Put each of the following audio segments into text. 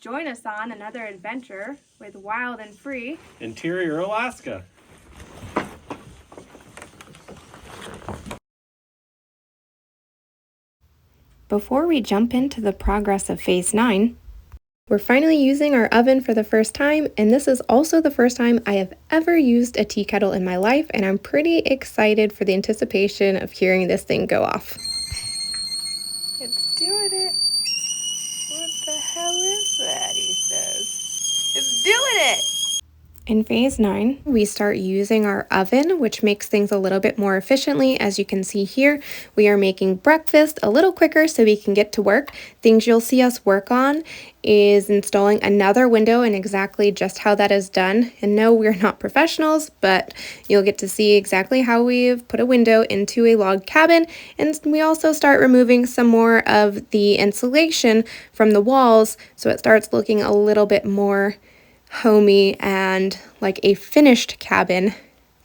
Join us on another adventure with Wild and Free, Interior Alaska. Before we jump into the progress of Phase 9, we're finally using our oven for the first time, and this is also the first time I have ever used a tea kettle in my life, and I'm pretty excited for the anticipation of hearing this thing go off. It's doing it. What the hell is that, he says. It's doing it! In Phase 9, we start using our oven, which makes things a little bit more efficiently. As you can see here, we are making breakfast a little quicker so we can get to work. Things you'll see us work on is installing another window and exactly just how that is done. And no, we're not professionals, but you'll get to see exactly how we've put a window into a log cabin. And we also start removing some more of the insulation from the walls so it starts looking a little bit more homey and like a finished cabin.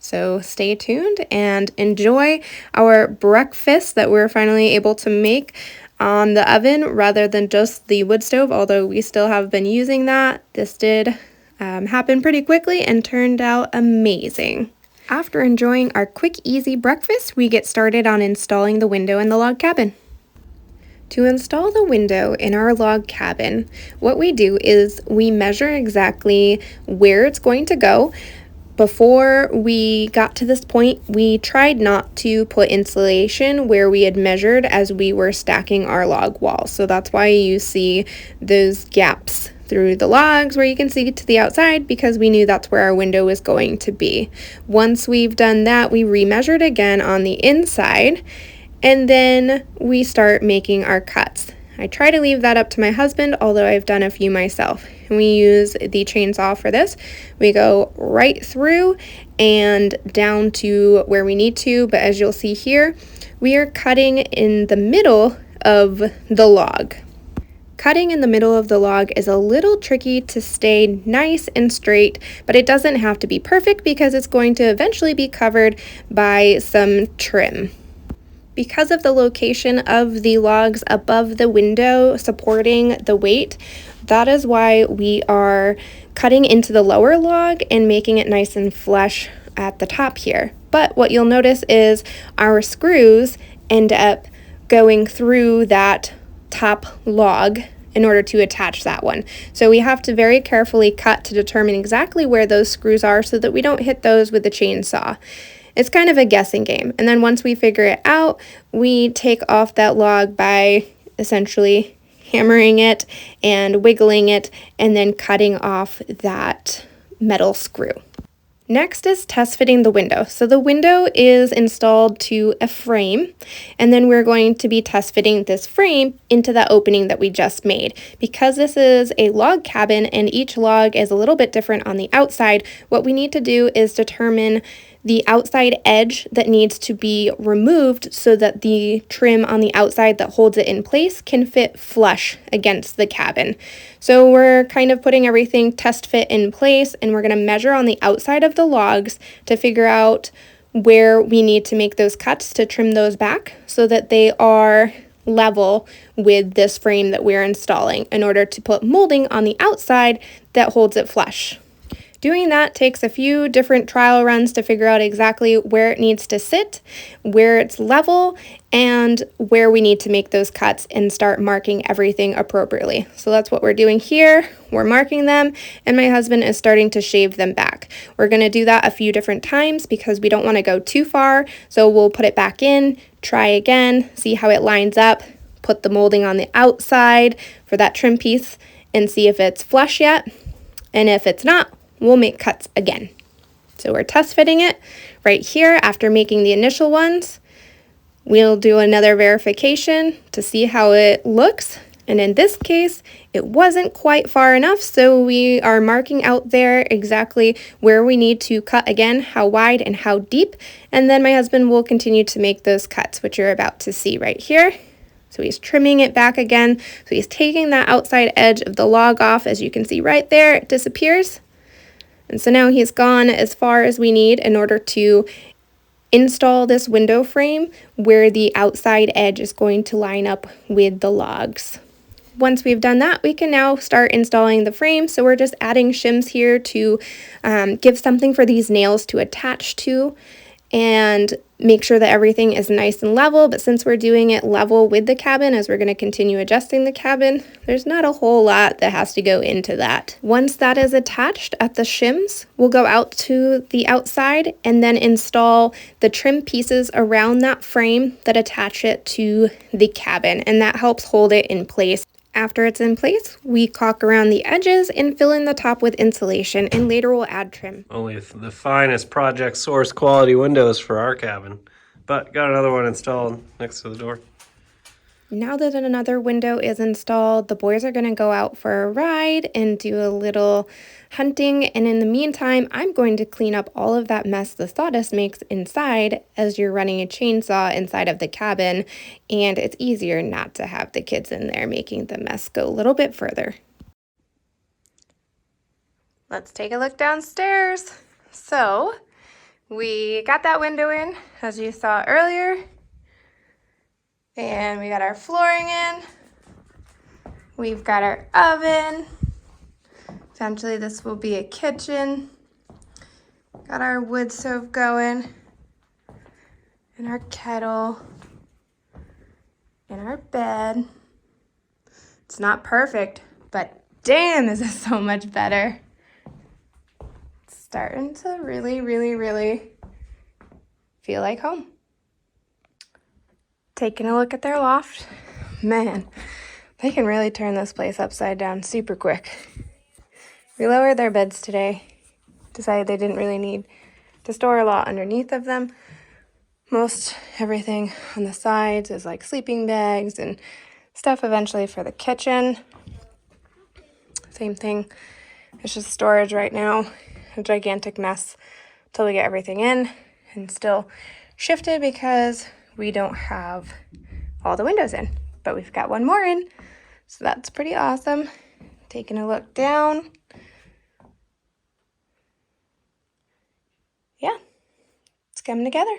So stay tuned and enjoy our breakfast that we're finally able to make on the oven rather than just the wood stove, although we still have been using that. This did happen pretty quickly and turned out amazing. After enjoying our quick, easy breakfast, we get started on installing the window in the log cabin. To install the window in our log cabin, what we do is we measure exactly where it's going to go. Before we got to this point, we tried not to put insulation where we had measured as we were stacking our log walls. So that's why you see those gaps through the logs where you can see to the outside, because we knew that's where our window was going to be. Once we've done that, we remeasured again on the inside, and then we start making our cuts. I try to leave that up to my husband, although I've done a few myself. And we use the chainsaw for this. We go right through and down to where we need to, but as you'll see here, we are cutting in the middle of the log. Cutting in the middle of the log is a little tricky to stay nice and straight, but it doesn't have to be perfect because it's going to eventually be covered by some trim. Because of the location of the logs above the window supporting the weight, that is why we are cutting into the lower log and making it nice and flush at the top here. But what you'll notice is our screws end up going through that top log in order to attach that one. So we have to very carefully cut to determine exactly where those screws are so that we don't hit those with the chainsaw. It's kind of a guessing game. And then once we figure it out, we take off that log by essentially hammering it and wiggling it and then cutting off that metal screw. Next is test fitting the window. So the window is installed to a frame, and then we're going to be test fitting this frame into the opening that we just made. Because this is a log cabin and each log is a little bit different on the outside, what we need to do is determine the outside edge that needs to be removed so that the trim on the outside that holds it in place can fit flush against the cabin. So we're kind of putting everything test fit in place, and we're going to measure on the outside of the logs to figure out where we need to make those cuts to trim those back so that they are level with this frame that we're installing in order to put molding on the outside that holds it flush. Doing that takes a few different trial runs to figure out exactly where it needs to sit, where it's level, and where we need to make those cuts and start marking everything appropriately. So that's what we're doing here. We're marking them, and my husband is starting to shave them back. We're going to do that a few different times because we don't want to go too far. So we'll put it back in, try again, see how it lines up, put the molding on the outside for that trim piece, and see if it's flush yet. And if it's not, we'll make cuts again. So we're test fitting it right here. After making the initial ones, we'll do another verification to see how it looks. And in this case, it wasn't quite far enough, so we are marking out there exactly where we need to cut again, how wide and how deep. And then my husband will continue to make those cuts, which you're about to see right here. So he's trimming it back again. So he's taking that outside edge of the log off. As you can see right there, it disappears. And so now he's gone as far as we need in order to install this window frame where the outside edge is going to line up with the logs. Once we've done that, we can now start installing the frame. So we're just adding shims here to give something for these nails to attach to and make sure that everything is nice and level. But since we're doing it level with the cabin, as we're going to continue adjusting the cabin, there's not a whole lot that has to go into that. Once that is attached at the shims, we'll go out to the outside and then install the trim pieces around that frame that attach it to the cabin, and that helps hold it in place. After it's in place, we caulk around the edges and fill in the top with insulation, and later we'll add trim. Only the finest Project Source quality windows for our cabin, but got another one installed next to the door. Now that another window is installed, the boys are going to go out for a ride and do a little hunting, and in the meantime, I'm going to clean up all of that mess the sawdust makes inside as you're running a chainsaw inside of the cabin, and it's easier not to have the kids in there making the mess go a little bit further. Let's take a look downstairs. So, we got that window in, as you saw earlier. And we got our flooring in. We've got our oven. Eventually this will be a kitchen. Got our wood stove going. And our kettle. And our bed. It's not perfect, but damn is it so much better. It's starting to really, really, really feel like home. Taking a look at their loft. Man, they can really turn this place upside down super quick. We lowered their beds today. Decided they didn't really need to store a lot underneath of them. Most everything on the sides is like sleeping bags and stuff eventually for the kitchen. Same thing. It's just storage right now. A gigantic mess till we get everything in, and still shifted because we don't have all the windows in, but we've got one more in, so that's pretty awesome. Taking a look down. Yeah, it's coming together.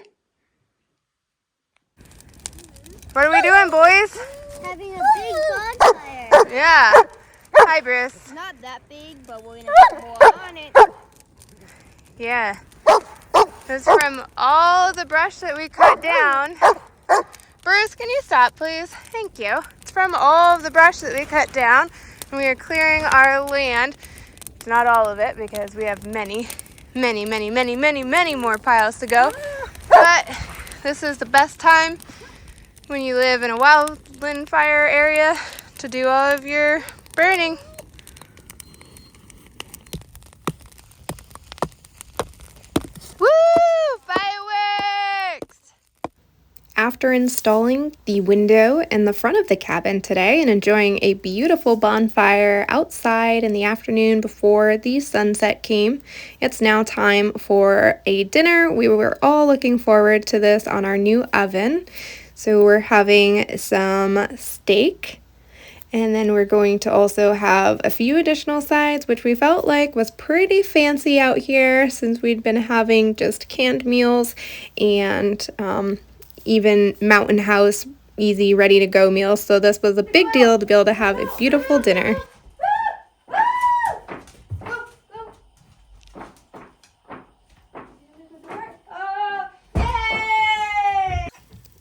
What are we doing, boys? Having a big bonfire. Yeah. Hi, Bruce. It's not that big, but we're gonna put more on it. Yeah. This is from all the brush that we cut down. Bruce, can you stop, please? Thank you. It's from all of the brush that we cut down, and we are clearing our land. It's not all of it because we have many more piles to go. But this is the best time when you live in a wildland fire area to do all of your burning. Woo! Fireworks! After installing the window in the front of the cabin today and enjoying a beautiful bonfire outside in the afternoon before the sunset came, it's now time for a dinner. We were all looking forward to this on our new oven. So we're having some steak. And then we're going to also have a few additional sides, which we felt like was pretty fancy out here since we'd been having just canned meals and even Mountain House easy, ready to go meals. So this was a big deal to be able to have a beautiful dinner.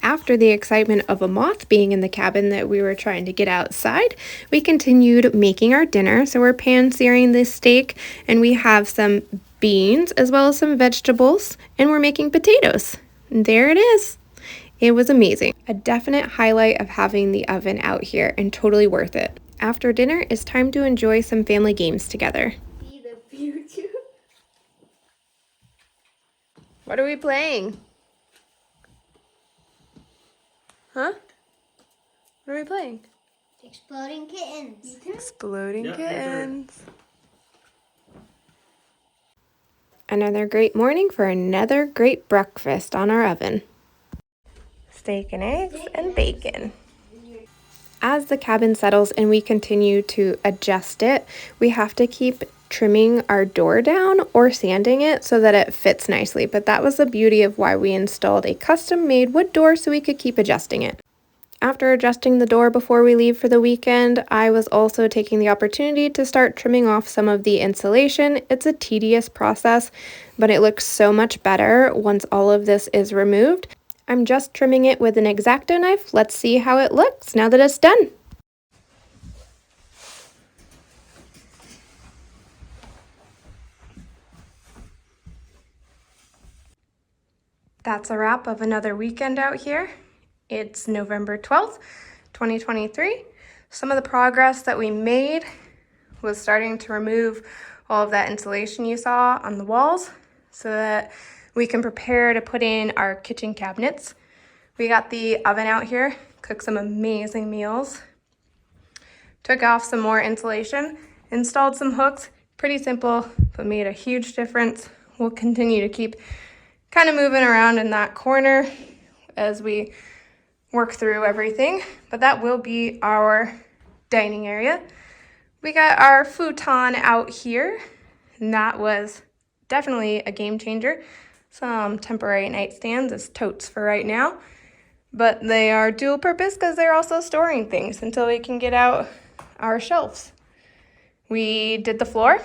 After the excitement of a moth being in the cabin that we were trying to get outside, we continued making our dinner. So we're pan-searing this steak, and we have some beans as well as some vegetables, and we're making potatoes. And there it is. It was amazing. A definite highlight of having the oven out here and totally worth it. After dinner, it's time to enjoy some family games together. See the future. What are we playing? Huh? What are we playing? Exploding kittens. Exploding kittens. Another great morning for another great breakfast on our oven. Steak and eggs and bacon. As the cabin settles and we continue to adjust it, we have to keep trimming our door down or sanding it so that it fits nicely. But that was the beauty of why we installed a custom-made wood door so we could keep adjusting it. After adjusting the door before we leave for the weekend, I was also taking the opportunity to start trimming off some of the insulation. It's a tedious process, but it looks so much better once all of this is removed. I'm just trimming it with an X-Acto knife. Let's see how it looks now that it's done. That's a wrap of another weekend out here. It's November 12th, 2023. Some of the progress that we made was starting to remove all of that insulation you saw on the walls so that we can prepare to put in our kitchen cabinets. We got the oven out here, cooked some amazing meals, took off some more insulation, installed some hooks. Pretty simple, but made a huge difference. We'll continue to keep kind of moving around in that corner as we work through everything, but that will be our dining area. We got our futon out here, and that was definitely a game changer. Some temporary nightstands as totes for right now, but they are dual purpose because they're also storing things until we can get out our shelves. We did the floor,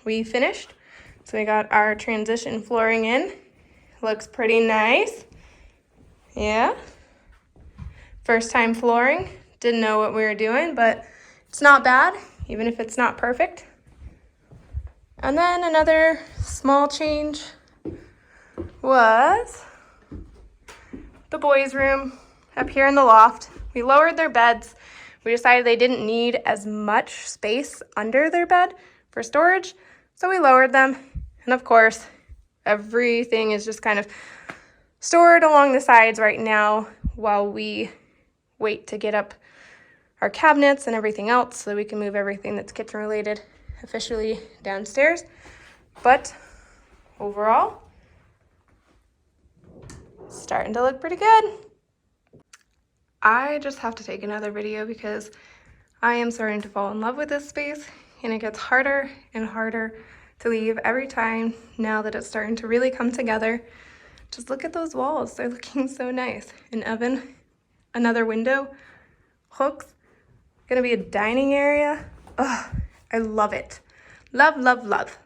we finished, so we got our transition flooring in. Looks pretty nice. Yeah. First time flooring. Didn't know what we were doing, but it's not bad, even if it's not perfect. And then another small change was the boys' room up here in the loft. We lowered their beds. We decided they didn't need as much space under their bed for storage, so we lowered them. And of course, everything is just kind of stored along the sides right now while we wait to get up our cabinets and everything else so we can move everything that's kitchen related officially downstairs. But overall, starting to look pretty good. I just have to take another video because I am starting to fall in love with this space, and it gets harder and harder to leave every time now that it's starting to really come together. Just look at those walls. They're looking so nice. An oven, another window, hooks, gonna be a dining area. Ugh, I love it. Love, love, love.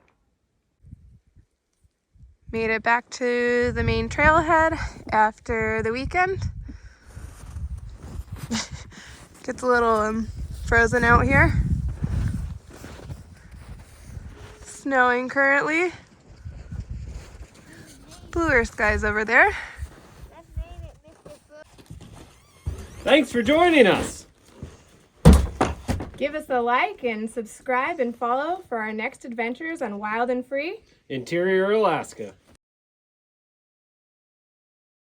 Made it back to the main trailhead after the weekend. Gets a little frozen out here. Snowing currently. Bluer skies over there. Thanks for joining us. Give us a like and subscribe and follow for our next adventures on Wild and Free. Interior Alaska.